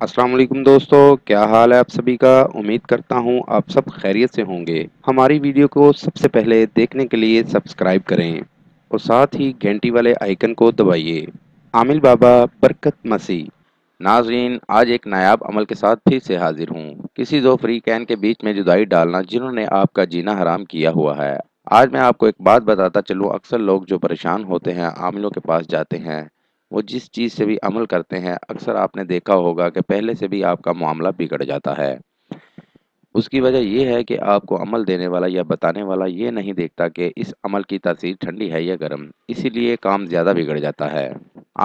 السلام علیکم دوستو، کیا حال ہے آپ سبھی کا؟ امید کرتا ہوں آپ سب خیریت سے ہوں گے۔ ہماری ویڈیو کو سب سے پہلے دیکھنے کے لیے سبسکرائب کریں اور ساتھ ہی گھنٹی والے آئیکن کو دبائیے۔ عامل بابا برکت مسیح۔ ناظرین، آج ایک نایاب عمل کے ساتھ پھر سے حاضر ہوں۔ کسی دو فریقین کے بیچ میں جدائی ڈالنا جنہوں نے آپ کا جینا حرام کیا ہوا ہے۔ آج میں آپ کو ایک بات بتاتا چلوں، اکثر لوگ جو پریشان ہوتے ہیں عاملوں کے پاس جاتے ہیں، وہ جس چیز سے بھی عمل کرتے ہیں اکثر آپ نے دیکھا ہوگا کہ پہلے سے بھی آپ کا معاملہ بگڑ جاتا ہے۔ اس کی وجہ یہ ہے کہ آپ کو عمل دینے والا یا بتانے والا یہ نہیں دیکھتا کہ اس عمل کی تاثیر ٹھنڈی ہے یا گرم، اسی لیے کام زیادہ بگڑ جاتا ہے۔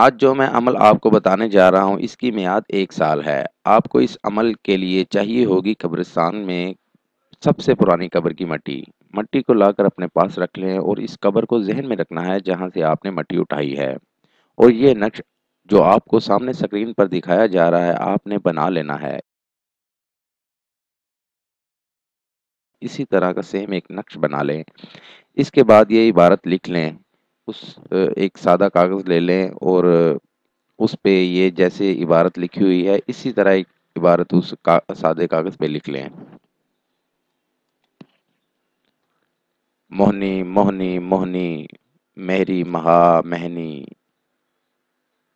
آج جو میں عمل آپ کو بتانے جا رہا ہوں اس کی میعاد 1 سال ہے۔ آپ کو اس عمل کے لیے چاہیے ہوگی قبرستان میں سب سے پرانی قبر کی مٹی۔ مٹی کو لا کر اپنے پاس رکھ لیں اور اس قبر کو ذہن میں رکھنا ہے جہاں سے آپ نے مٹی اٹھائی ہے، اور یہ نقش جو آپ کو سامنے اسکرین پر دکھایا جا رہا ہے آپ نے بنا لینا ہے۔ اسی طرح کا سیم ایک نقش بنا لیں۔ اس کے بعد یہ عبارت لکھ لیں۔ ایک سادہ کاغذ لے لیں اور اس پہ یہ جیسے عبارت لکھی ہوئی ہے اسی طرح ایک عبارت اس سادے کاغذ پہ لکھ لیں۔ موہنی موہنی موہنی، مہری مہا مہنی،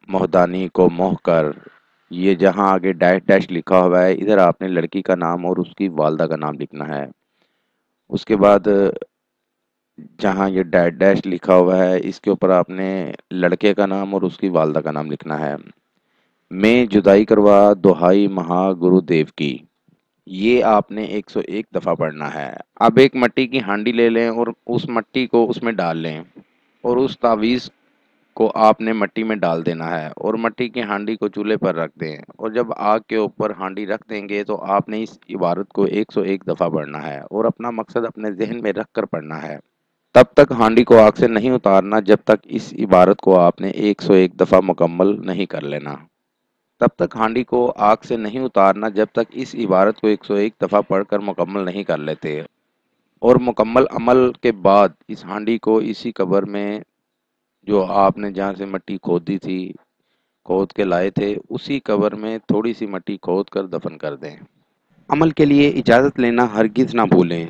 مہدانی کو موہ کر۔ یہ جہاں آگے ڈیش ڈیش لکھا ہوا ہے ادھر آپ نے لڑکی کا نام اور اس کی والدہ کا نام لکھنا ہے۔ اس کے بعد جہاں یہ ڈیش ڈیش لکھا ہوا ہے اس کے اوپر آپ نے لڑکے کا نام اور اس کی والدہ کا نام لکھنا ہے۔ میں جدائی کروا دہائی مہا گرو دیو کی، یہ آپ نے 101 دفعہ پڑھنا ہے۔ اب ایک مٹی کی ہانڈی لے لیں اور اس مٹی کو اس میں ڈال لیں اور اس تعویذ کو آپ نے مٹی میں ڈال دینا ہے اور مٹی کی ہانڈی کو چولہے پر رکھ دیں، اور جب آگ کے اوپر ہانڈی رکھ دیں گے تو آپ نے اس عبارت کو 101 دفعہ پڑھنا ہے اور اپنا مقصد اپنے ذہن میں رکھ کر پڑھنا ہے۔ تب تک ہانڈی کو آگ سے نہیں اتارنا جب تک اس عبارت کو آپ نے 101 دفعہ مکمل نہیں کر لینا۔ تب تک ہانڈی کو آگ سے نہیں اتارنا جب تک اس عبارت کو 101 دفعہ پڑھ کر مکمل نہیں کر لیتے، اور مکمل عمل کے بعد اس ہانڈی کو اسی قبر میں جو آپ نے جہاں سے مٹی کھودی تھی، کھود کے لائے تھے، اسی قبر میں تھوڑی سی مٹی کھود کر دفن کر دیں۔ عمل کے لیے اجازت لینا ہرگز نہ بھولیں۔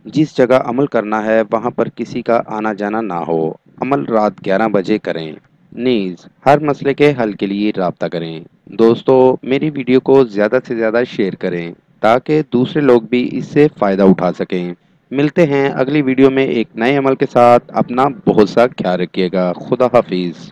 جس جگہ عمل کرنا ہے وہاں پر کسی کا آنا جانا نہ ہو۔ عمل رات 11 بجے کریں۔ نیز ہر مسئلے کے حل کے لیے رابطہ کریں۔ دوستو، میری ویڈیو کو زیادہ سے زیادہ شیئر کریں تاکہ دوسرے لوگ بھی اس سے فائدہ اٹھا سکیں۔ ملتے ہیں اگلی ویڈیو میں ایک نئے عمل کے ساتھ۔ اپنا بہت سا خیال رکھیے گا۔ خدا حافظ۔